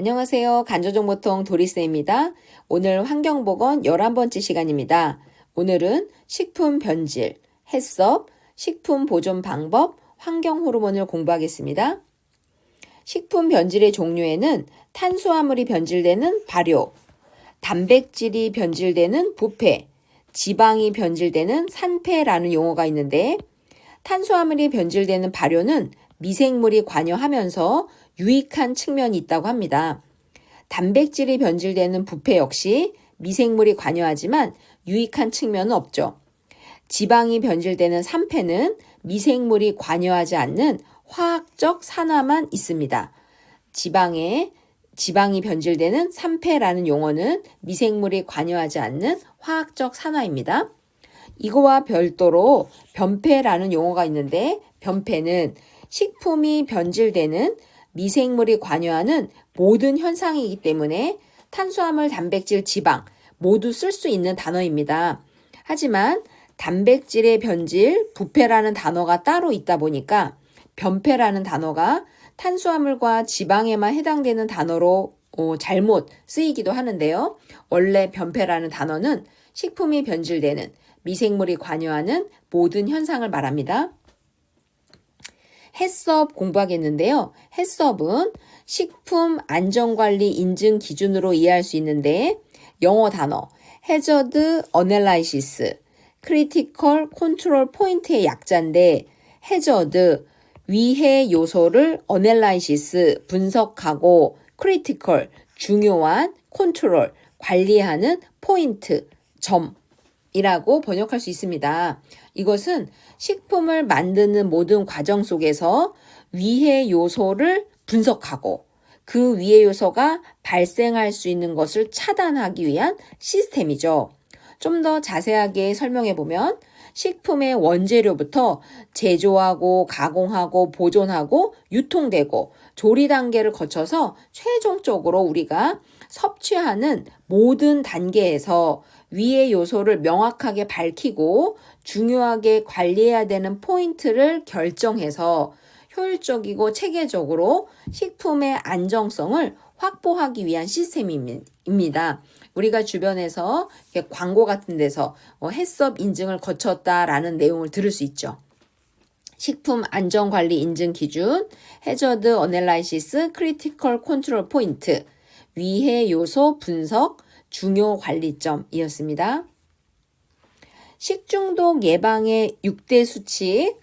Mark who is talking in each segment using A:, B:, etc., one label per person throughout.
A: 안녕하세요. 간조정보통 도리스입니다. 오늘 환경보건 11번째 시간입니다. 오늘은 식품 변질, 해썹, 식품 보존 방법, 환경 호르몬을 공부하겠습니다. 식품 변질의 종류에는 탄수화물이 변질되는 발효, 단백질이 변질되는 부패, 지방이 변질되는 산패라는 용어가 있는데 탄수화물이 변질되는 발효는 미생물이 관여하면서 유익한 측면이 있다고 합니다. 단백질이 변질되는 부패 역시 미생물이 관여하지만 유익한 측면은 없죠. 지방이 변질되는 산패는 미생물이 관여하지 않는 화학적 산화만 있습니다. 지방이 변질되는 산패라는 용어는 미생물이 관여하지 않는 화학적 산화입니다. 이거와 별도로 변패라는 용어가 있는데 변패는 식품이 변질되는 미생물이 관여하는 모든 현상이기 때문에 탄수화물, 단백질, 지방 모두 쓸 수 있는 단어입니다. 하지만 단백질의 변질, 부패라는 단어가 따로 있다 보니까 변패라는 단어가 탄수화물과 지방에만 해당되는 단어로 잘못 쓰이기도 하는데요. 원래 변패라는 단어는 식품이 변질되는 미생물이 관여하는 모든 현상을 말합니다. 해썹 공부하겠는데요. 해썹은 식품 안전관리 인증 기준으로 이해할 수 있는데 영어 단어 Hazard Analysis, Critical Control Point의 약자인데 Hazard, 위해 요소를 Analysis, 분석하고 Critical, 중요한, Control, 관리하는 포인트, 점이라고 번역할 수 있습니다. 이것은 식품을 만드는 모든 과정 속에서 위해 요소를 분석하고 그 위해 요소가 발생할 수 있는 것을 차단하기 위한 시스템이죠. 좀 더 자세하게 설명해 보면 식품의 원재료부터 제조하고 가공하고 보존하고 유통되고 조리 단계를 거쳐서 최종적으로 우리가 섭취하는 모든 단계에서 위의 요소를 명확하게 밝히고 중요하게 관리해야 되는 포인트를 결정해서 효율적이고 체계적으로 식품의 안정성을 확보하기 위한 시스템입니다. 우리가 주변에서 광고 같은 데서 해썹 인증을 거쳤다라는 내용을 들을 수 있죠. 식품 안전관리 인증 기준, Hazard Analysis, Critical Control Point, 위해 요소 분석, 중요 관리점이었습니다. 식중독 예방의 6대 수칙,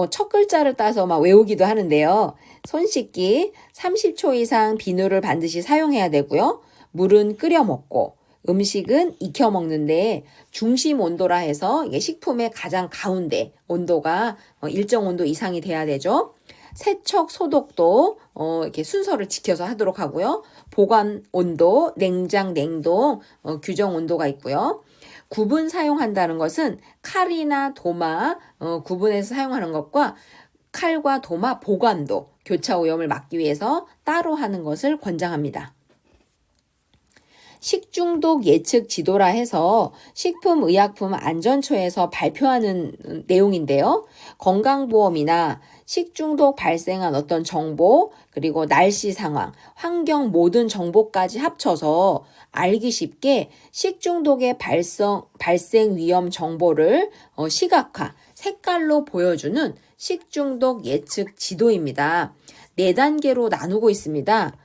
A: 첫 글자를 따서 막 외우기도 하는데요. 손 씻기, 30초 이상 비누를 반드시 사용해야 되고요. 물은 끓여 먹고, 음식은 익혀 먹는데 중심 온도라 해서 이게 식품의 가장 가운데 온도가 일정 온도 이상이 돼야 되죠. 세척 소독도 이렇게 순서를 지켜서 하도록 하고요. 보관 온도, 냉장, 냉동 규정 온도가 있고요. 구분 사용한다는 것은 칼이나 도마 구분해서 사용하는 것과 칼과 도마 보관도 교차 오염을 막기 위해서 따로 하는 것을 권장합니다. 식중독 예측 지도라 해서 식품의약품안전처에서 발표하는 내용인데요. 건강보험이나 식중독 발생한 어떤 정보, 그리고 날씨 상황, 환경 모든 정보까지 합쳐서 알기 쉽게 식중독의 발생 위험 정보를 시각화, 색깔로 보여주는 식중독 예측 지도입니다. 4단계로 나누고 있습니다.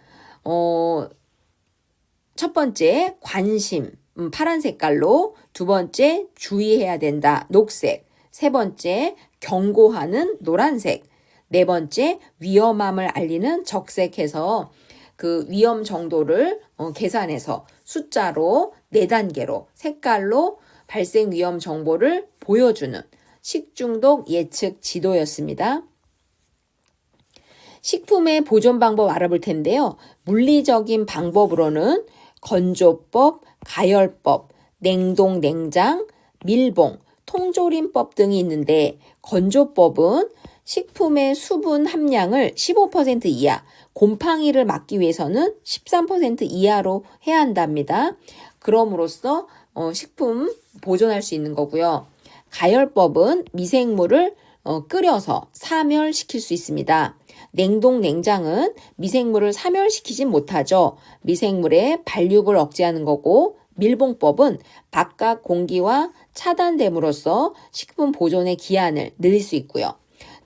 A: 첫 번째, 관심, 파란 색깔로, 두 번째, 주의해야 된다, 녹색, 세 번째, 경고하는 노란색, 네 번째, 위험함을 알리는 적색해서 그 위험 정도를 계산해서 숫자로 4단계로 색깔로 발생 위험 정보를 보여주는 식중독 예측 지도였습니다. 식품의 보존 방법 알아볼 텐데요. 물리적인 방법으로는 건조법, 가열법, 냉동, 냉장, 밀봉, 통조림법 등이 있는데 건조법은 식품의 수분 함량을 15% 이하, 곰팡이를 막기 위해서는 13% 이하로 해야 한답니다. 그럼으로써 식품 보존할 수 있는 거고요. 가열법은 미생물을 끓여서 사멸시킬 수 있습니다. 냉동 냉장은 미생물을 사멸시키진 못하죠. 미생물의 발육을 억제하는 거고, 밀봉법은 바깥 공기와 차단됨으로써 식품 보존의 기한을 늘릴 수 있고요.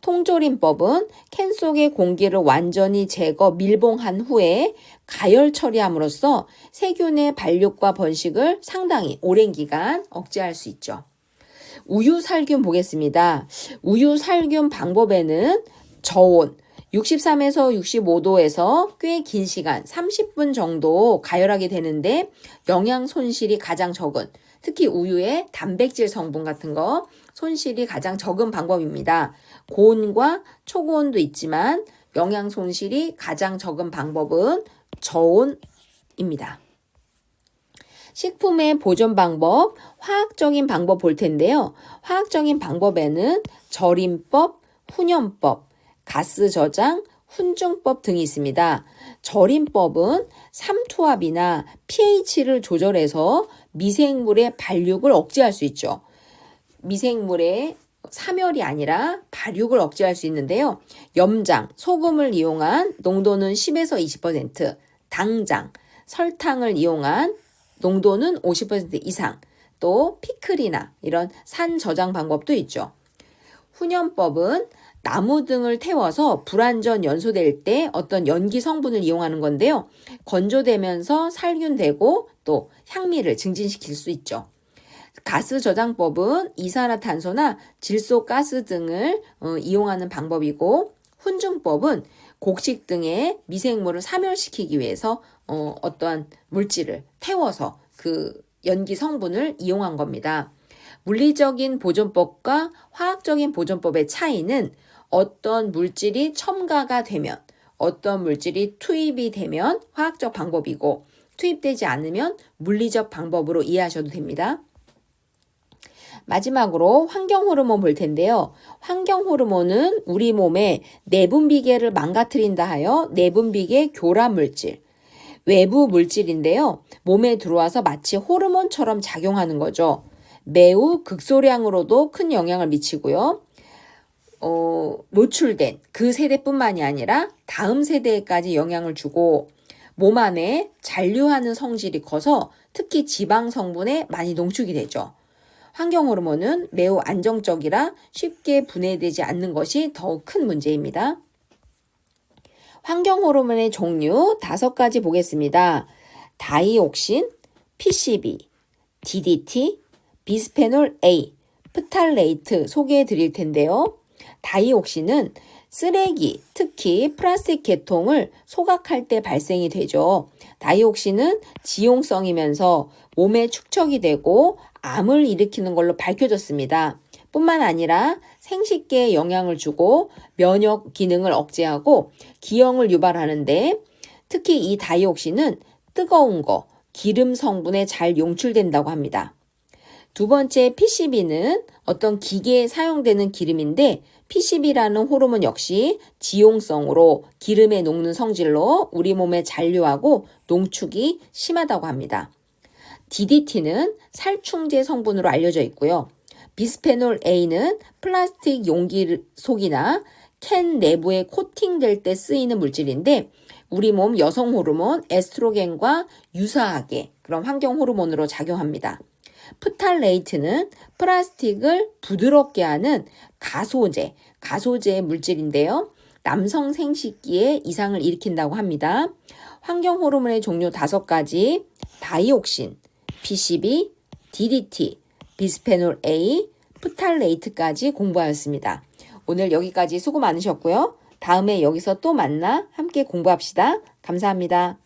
A: 통조림법은 캔 속의 공기를 완전히 제거, 밀봉한 후에 가열 처리함으로써 세균의 발육과 번식을 상당히 오랜 기간 억제할 수 있죠. 우유 살균 보겠습니다. 우유 살균 방법에는 저온 63에서 65도에서 꽤 긴 시간 30분 정도 가열하게 되는데 영양 손실이 가장 적은, 특히 우유의 단백질 성분 같은 거 손실이 가장 적은 방법입니다. 고온과 초고온도 있지만 영양 손실이 가장 적은 방법은 저온입니다. 식품의 보존 방법, 화학적인 방법 볼 텐데요. 화학적인 방법에는 절임법, 훈연법, 가스 저장, 훈증법 등이 있습니다. 절임법은 삼투압이나 pH를 조절해서 미생물의 발육을 억제할 수 있죠. 미생물의 사멸이 아니라 발육을 억제할 수 있는데요. 염장, 소금을 이용한 농도는 10에서 20%, 당장, 설탕을 이용한 농도는 50% 이상, 또 피클이나 이런 산 저장 방법도 있죠. 훈연법은 나무 등을 태워서 불완전 연소될 때 어떤 연기 성분을 이용하는 건데요. 건조되면서 살균되고 또 향미를 증진시킬 수 있죠. 가스 저장법은 이산화탄소나 질소가스 등을 이용하는 방법이고, 훈증법은 곡식 등의 미생물을 사멸시키기 위해서 어떠한 물질을 태워서 그 연기 성분을 이용한 겁니다. 물리적인 보존법과 화학적인 보존법의 차이는 어떤 물질이 첨가가 되면, 어떤 물질이 투입이 되면 화학적 방법이고, 투입되지 않으면 물리적 방법으로 이해하셔도 됩니다. 마지막으로 환경 호르몬 볼 텐데요. 환경 호르몬은 우리 몸의 내분비계를 망가뜨린다 하여 내분비계 교란 물질, 외부 물질인데요. 몸에 들어와서 마치 호르몬처럼 작용하는 거죠. 매우 극소량으로도 큰 영향을 미치고요. 노출된 그 세대뿐만이 아니라 다음 세대까지 영향을 주고, 몸 안에 잔류하는 성질이 커서 특히 지방 성분에 많이 농축이 되죠. 환경 호르몬은 매우 안정적이라 쉽게 분해되지 않는 것이 더욱 큰 문제입니다. 환경 호르몬의 종류 5가지 보겠습니다. 다이옥신, PCB, DDT, 비스페놀 A, 프탈레이트 소개해 드릴 텐데요. 다이옥신은 쓰레기, 특히 플라스틱 계통을 소각할 때 발생이 되죠. 다이옥신은 지용성이면서 몸에 축적이 되고 암을 일으키는 걸로 밝혀졌습니다. 뿐만 아니라 생식계에 영향을 주고 면역 기능을 억제하고 기형을 유발하는데, 특히 이 다이옥신은 뜨거운 거, 기름 성분에 잘 용출된다고 합니다. 두 번째 PCB는 어떤 기계에 사용되는 기름인데, PCB라는 호르몬 역시 지용성으로 기름에 녹는 성질로 우리 몸에 잔류하고 농축이 심하다고 합니다. DDT는 살충제 성분으로 알려져 있고요. 비스페놀 A는 플라스틱 용기 속이나 캔 내부에 코팅될 때 쓰이는 물질인데, 우리 몸 여성 호르몬 에스트로겐과 유사하게 그런 환경 호르몬으로 작용합니다. 프탈레이트는 플라스틱을 부드럽게 하는 가소제 물질인데요. 남성 생식기에 이상을 일으킨다고 합니다. 환경 호르몬의 종류 5가지, 다이옥신, PCB, DDT, 비스페놀 A, 프탈레이트까지 공부하였습니다. 오늘 여기까지 수고 많으셨고요. 다음에 여기서 또 만나 함께 공부합시다. 감사합니다.